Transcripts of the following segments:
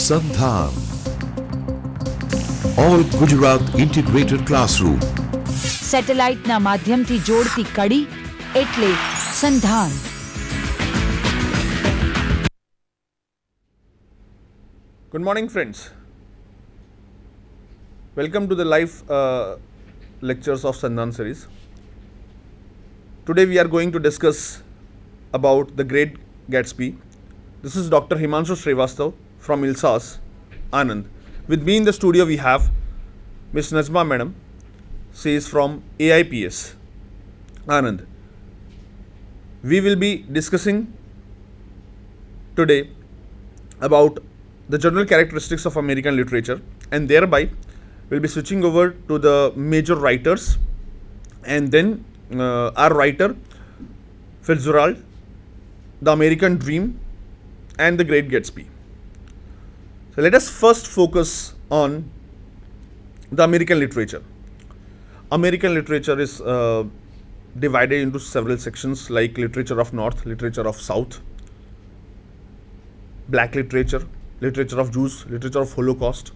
Sandhan. All Gujarat Integrated Classroom. સેટેલાઇટના માધ્યમથી જોડતી કડી એટલે સંધાન. Good morning, friends. Welcome to the live lectures of Sandhan series. Today we are going to discuss about The Great Gatsby. This is Dr. Himanshu Srivastav from ILSAS, Anand. With me in the studio we have Ms. Najma Madam. She is from AIPS, Anand. We will be discussing today about the general characteristics of American literature, and thereby we'll be switching over to the major writers, and then our writer Fitzgerald, The American Dream, and The Great Gatsby. So let us first focus on the American literature. American literature is divided into several sections like literature of North, literature of South, black literature, literature of Jews, literature of Holocaust.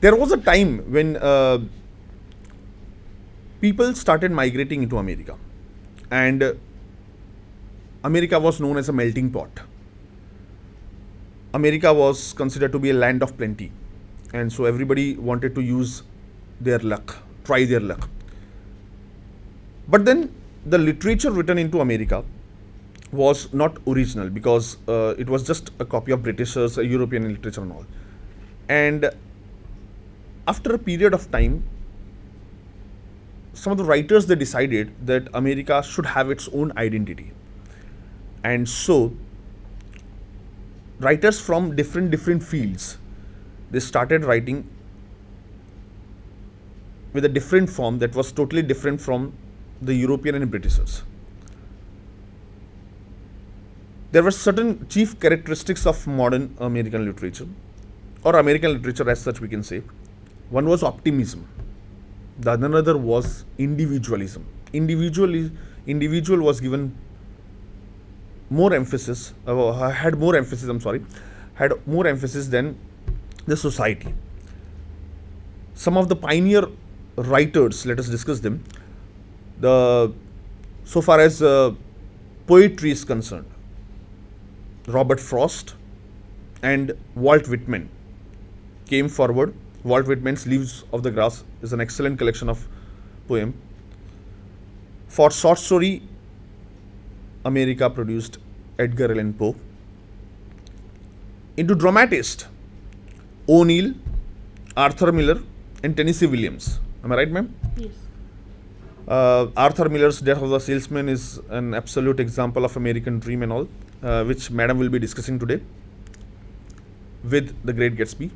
There was a time when people started migrating into America, and America was known as a melting pot. America was considered to be a land of plenty, and so everybody wanted to use their luck, try their luck. But then the literature written into America was not original, because it was just a copy of Britishers, European literature and all. And after a period of time, some of the writers, they decided that America should have its own identity. And so writers from different fields, they started writing with a different form that was totally different from the European and Britishers. There were certain chief characteristics of modern American literature, or American literature as such we can say. One was optimism. The another was individualism. Individual was given more emphasis, had more emphasis than the society. Some of the pioneer writers, let us discuss them. So far as poetry is concerned, Robert Frost and Walt Whitman came forward. Walt Whitman's Leaves of the Grass is an excellent collection of poem. For short story, America produced Edgar Allan Poe. Into dramatist, O'Neill, Arthur Miller, and Tennessee Williams. Am I right, ma'am? Yes. Arthur Miller's Death of the Salesman is an absolute example of American Dream and all, which Madam will be discussing today with The Great Gatsby.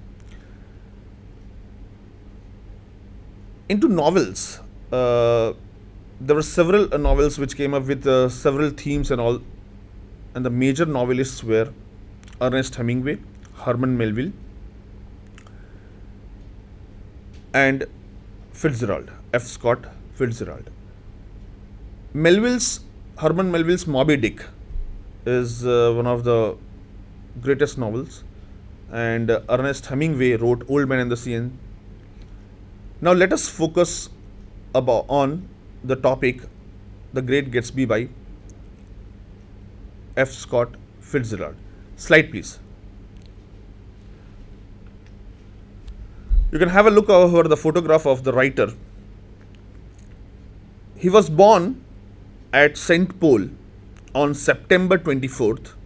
Into novels, there were several novels which came up with several themes and all, and the major novelists were Ernest Hemingway, Herman Melville, and Fitzgerald, F. Scott Fitzgerald. Herman Melville's Moby Dick is one of the greatest novels, and Ernest Hemingway wrote Old Man and the Sea. Now let us focus on the topic The Great Gatsby by F. Scott Fitzgerald. Slide please. You can have a look over the photograph of the writer. He was born at St. Paul on September 24th,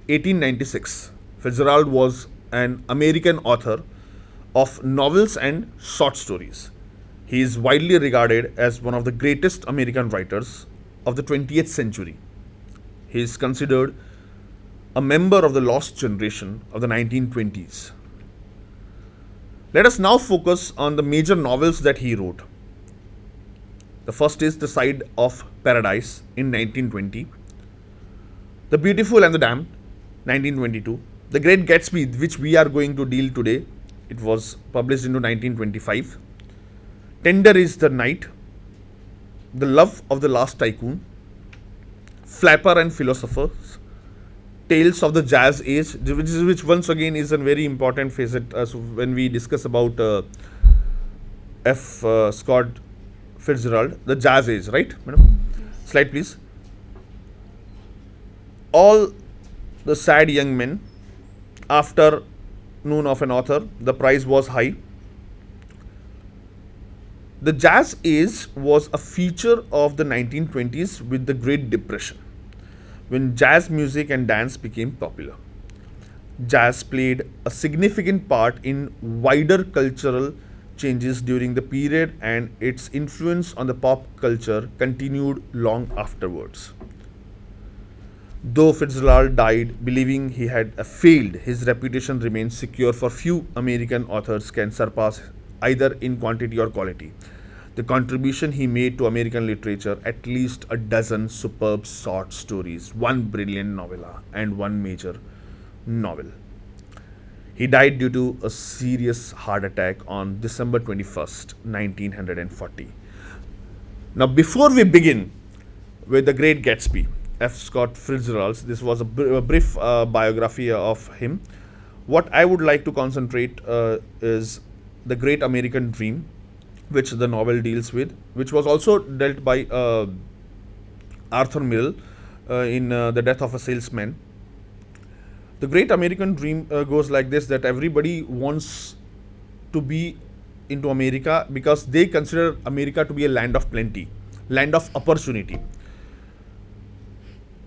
1896. Fitzgerald was an American author of novels and short stories. He is widely regarded as one of the greatest American writers of the 20th century. He is considered a member of the lost generation of the 1920s. Let us now focus on the major novels that he wrote. The first is The Side of Paradise in 1920, The Beautiful and the Damned, 1922, The Great Gatsby, which we are going to deal today, it was published into 1925, Tender is the Night, The Love of the Last Tycoon, Flapper and Philosophers, tales of the jazz age, which once again is a very important facet when we discuss about F. Scott Fitzgerald, the jazz age, right, madam? Slide, please. All the sad young men, after noon of an author, the price was high. The jazz age was a feature of the 1920s with the Great Depression, when jazz music and dance became popular. Jazz played a significant part in wider cultural changes during the period, and its influence on the pop culture continued long afterwards. Though Fitzgerald died believing he had failed, his reputation remains secure, for few American authors can surpass either in quantity or quality the contribution he made to American literature: at least a dozen superb short stories, one brilliant novella, and one major novel. He died due to a serious heart attack on December 21st, 1940. Now, before we begin with The Great Gatsby, F. Scott Fitzgerald's, this was a brief biography of him. What I would like to concentrate is The Great American Dream, which the novel deals with, which was also dealt by Arthur Miller in The Death of a Salesman. The Great American Dream goes like this: that everybody wants to be into America because they consider America to be a land of plenty, land of opportunity.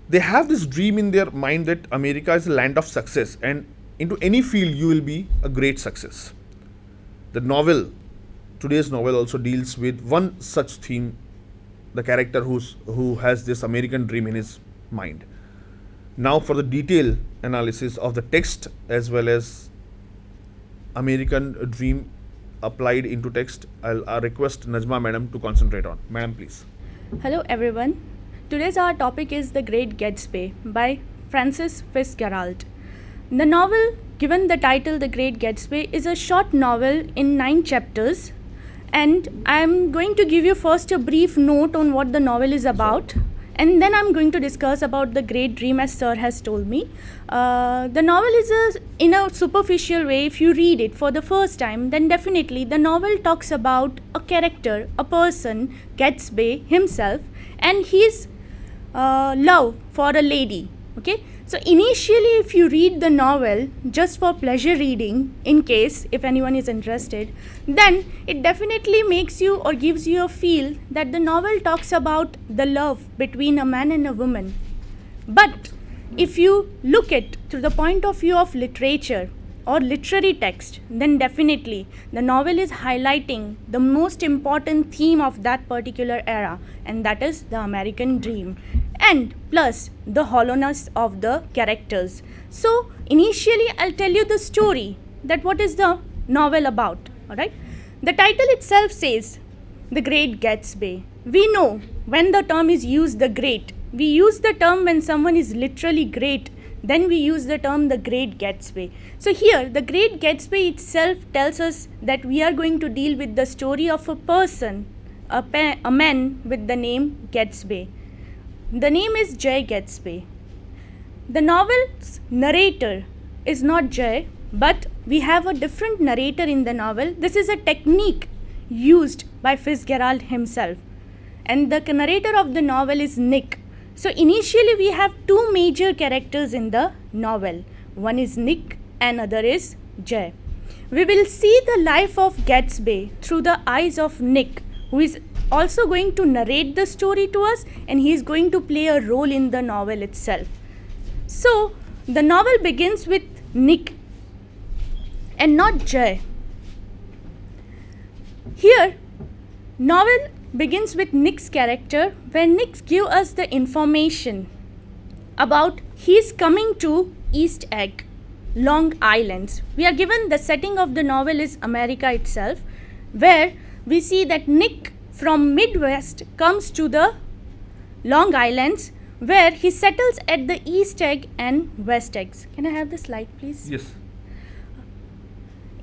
They have this dream in their mind that America is a land of success, and into any field you will be a great success. The novel, today's novel, also deals with one such theme, the character who has this American dream in his mind. Now, for the detailed analysis of the text as well as American dream applied into text, I'll request Najma madam to concentrate on. Madam, please. Hello everyone. Today's our topic is The Great Gatsby by Francis Fitzgerald. The novel, given the title The Great Gatsby, is a short novel in 9 chapters, and I'm going to give you first a brief note on what the novel is about, and then I'm going to discuss about the great dream as sir has told me. The novel is in a superficial way, if you read it for the first time, then definitely the novel talks about a character, a person, Gatsby himself, and his love for a lady. Okay, so initially if you read the novel just for pleasure reading, in case if anyone is interested, then it definitely makes you or gives you a feel that the novel talks about the love between a man and a woman. But if you look at through the point of view of literature or literary text, then definitely the novel is highlighting the most important theme of that particular era, and that is the American dream, and plus the hollowness of the characters. So initially I'll tell you the story, that what is the novel about. Alright, the title itself says The Great Gatsby. We know when the term is used, the great, we use the term when someone is literally great, then we use the term The Great Gatsby. So here The Great Gatsby itself tells us that we are going to deal with the story of a person, a man with the name Gatsby. The name is Jay Gatsby. The novel's narrator is not Jay, but we have a different narrator in the novel. This is a technique used by Fitzgerald himself. And the narrator of the novel is Nick. So initially we have 2 major characters in the novel. One is Nick and other is Jay. We will see the life of Gatsby through the eyes of Nick, who is also going to narrate the story to us, and he is going to play a role in the novel itself. So the novel begins with Nick and not Jay. Here, novel begins with Nick's character, where Nick gives us the information about he's coming to East Egg, Long Island. We are given the setting of the novel is America itself, where we see that Nick from Midwest comes to the Long Islands, where he settles at the East Egg and West Eggs. Can I have the slide, please? Yes.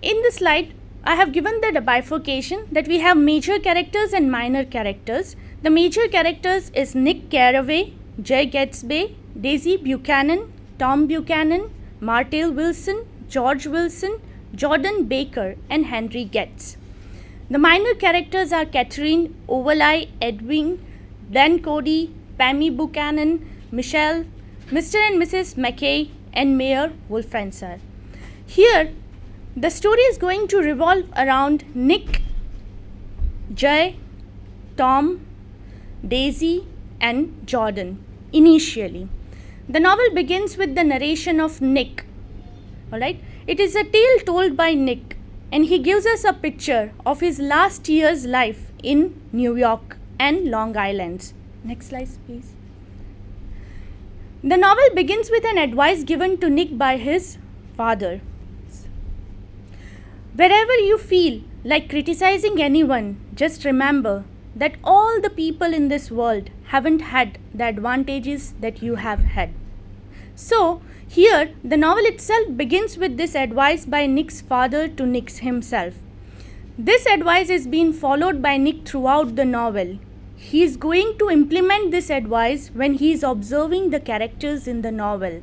In the slide, I have given the bifurcation that we have major characters and minor characters. The major characters is Nick Carraway, Jay Gatsby, Daisy Buchanan, Tom Buchanan, Martell Wilson, George Wilson, Jordan Baker, and Henry Getz. The minor characters are Catherine, Overlie, Edwin, Dan Cody, Pammy Buchanan, Michelle, Mr. and Mrs. McKay, and Mayor Wolfenser. Here, the story is going to revolve around Nick, Jay, Tom, Daisy, and Jordan initially. The novel begins with the narration of Nick. Alright? It is a tale told by Nick, and he gives us a picture of his last year's life in New York and Long Island. Next slide, please. The novel begins with an advice given to Nick by his father. Wherever you feel like criticizing anyone, just remember that all the people in this world haven't had the advantages that you have had. So, here the novel itself begins with this advice by Nick's father to Nick himself. This advice is being followed by Nick throughout the novel. He is going to implement this advice when he is observing the characters in the novel.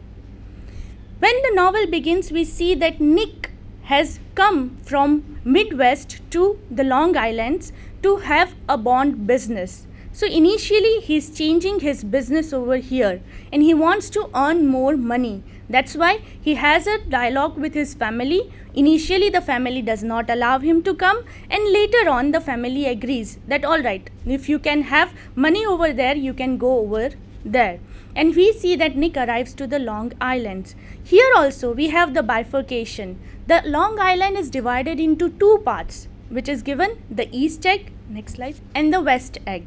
When the novel begins, we see that Nick has come from Midwest to the Long Islands to have a bond business. So initially he is changing his business over here and he wants to earn more money. That's why he has a dialogue with his family. Initially the family does not allow him to come, and later on the family agrees that alright, if you can have money over there, you can go over there. And we see that Nick arrives to the Long Islands. Here also we have the bifurcation. The Long Island is divided into two parts, which is given the East Egg, next slide, and the West Egg.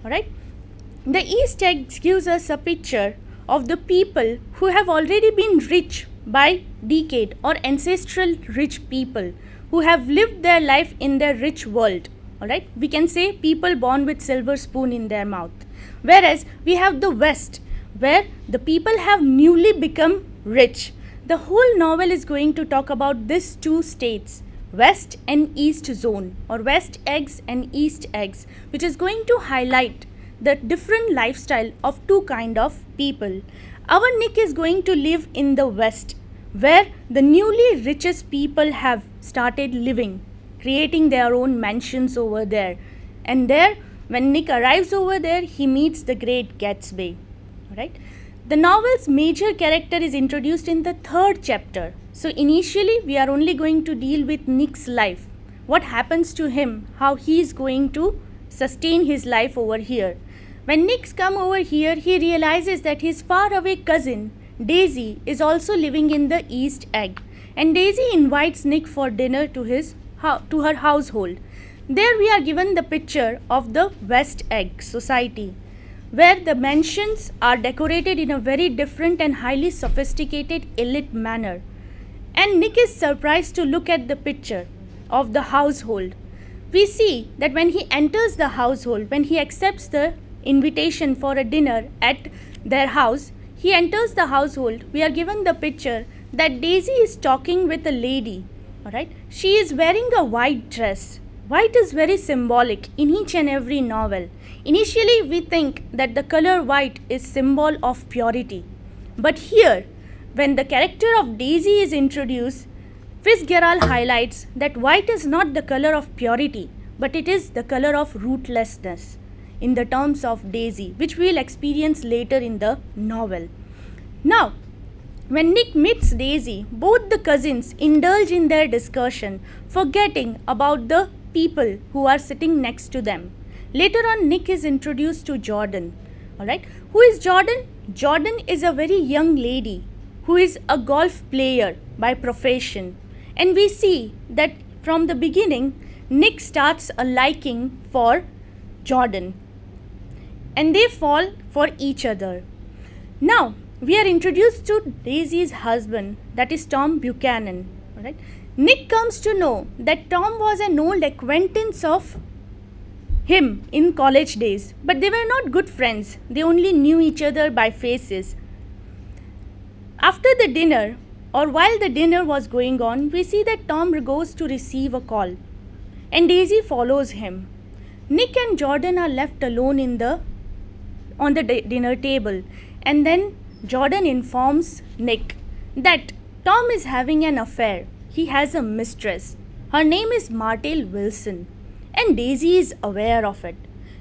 Alright. The East Egg gives us a picture of the people who have already been rich by decade, or ancestral rich people who have lived their life in their rich world. Alright. We can say people born with silver spoon in their mouth. Whereas we have the West, where the people have newly become rich. The whole novel is going to talk about these two states, West and East zone, or West eggs and East eggs, which is going to highlight the different lifestyle of two kind of people. Our Nick is going to live in the West, where the newly richest people have started living, creating their own mansions over there. And there, when Nick arrives over there, he meets the great Gatsby. Right? The novel's major character is introduced in the third chapter. So initially we are only going to deal with Nick's life. What happens to him, how he is going to sustain his life over here. When Nick's come over here, he realizes that his faraway cousin Daisy is also living in the East Egg, and Daisy invites Nick for dinner to her household. There we are given the picture of the West Egg society, where the mansions are decorated in a very different and highly sophisticated elite manner. And Nick is surprised to look at the picture of the household. We see that when he enters the household, when he accepts the invitation for a dinner at their house, he enters the household. We are given the picture that Daisy is talking with a lady. Alright, she is wearing a white dress. White is very symbolic in each and every novel. Initially we think that the color white is symbol of purity. But here, when the character of Daisy is introduced, Fitzgerald highlights that white is not the color of purity, but it is the color of rootlessness in the terms of Daisy, which we will experience later in the novel. Now, when Nick meets Daisy, both the cousins indulge in their discussion, forgetting about the people who are sitting next to them. Later on, Nick is introduced to Jordan. Alright, who is Jordan? Jordan is a very young lady who is a golf player by profession. And we see that from the beginning, Nick starts a liking for Jordan, and they fall for each other. Now, we are introduced to Daisy's husband, that is Tom Buchanan. Right? Nick comes to know that Tom was an old acquaintance of him in college days, but they were not good friends. They only knew each other by faces. After the dinner, or while the dinner was going on, we see that Tom goes to receive a call, and Daisy follows him. Nick and Jordan are left alone on the dinner table, and then Jordan informs Nick that Tom is having an affair. He has a mistress. Her name is Martell Wilson, and Daisy is aware of it.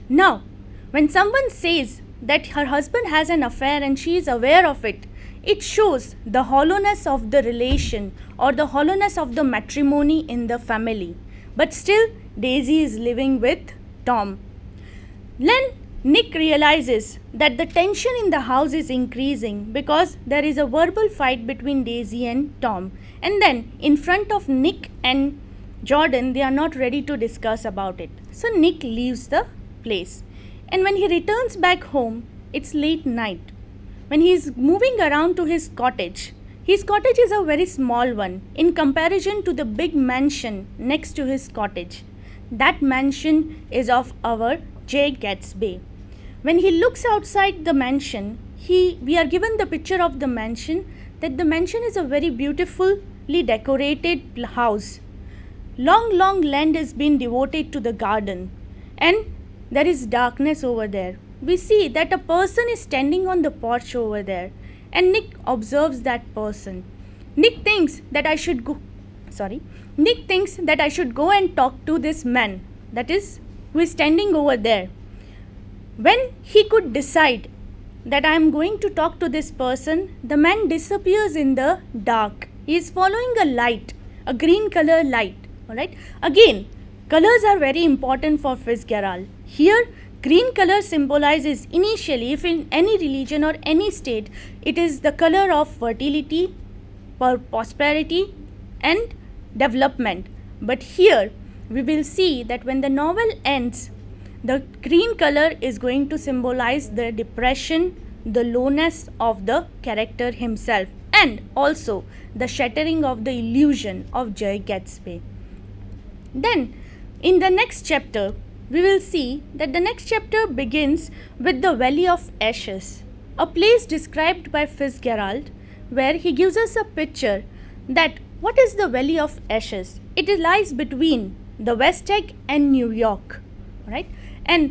Now, when someone says that her husband has an affair and she is aware of it, it shows the hollowness of the relation or the hollowness of the matrimony in the family. But still, Daisy is living with Tom. Then Nick realizes that the tension in the house is increasing because there is a verbal fight between Daisy and Tom. And then in front of Nick and Jordan, they are not ready to discuss about it. So Nick leaves the place. And when he returns back home, it's late night. When he is moving around to his cottage is a very small one in comparison to the big mansion next to his cottage. That mansion is of our J. Gatsby. When he looks outside the mansion, we are given the picture of the mansion, that the mansion is a very beautifully decorated house. Long land has been devoted to the garden, and there is darkness over there. We see that a person is standing on the porch over there, and Nick observes that person. Nick thinks that I should go and talk to this man, that is, who is standing over there. When he could decide that I am going to talk to this person, the man disappears in the dark. He is following a light, a green color light. Alright. Again, colors are very important for Fitzgerald. Here, green color symbolizes initially, if in any religion or any state, it is the color of fertility, prosperity and development. But here, we will see that when the novel ends, the green color is going to symbolize the depression, the lowness of the character himself, and also the shattering of the illusion of J. Gatsby. Then, in the next chapter, we will see that the next chapter begins with the Valley of Ashes, a place described by Fitzgerald, where he gives us a picture that what is the Valley of Ashes? It lies between the West Egg and New York, right? And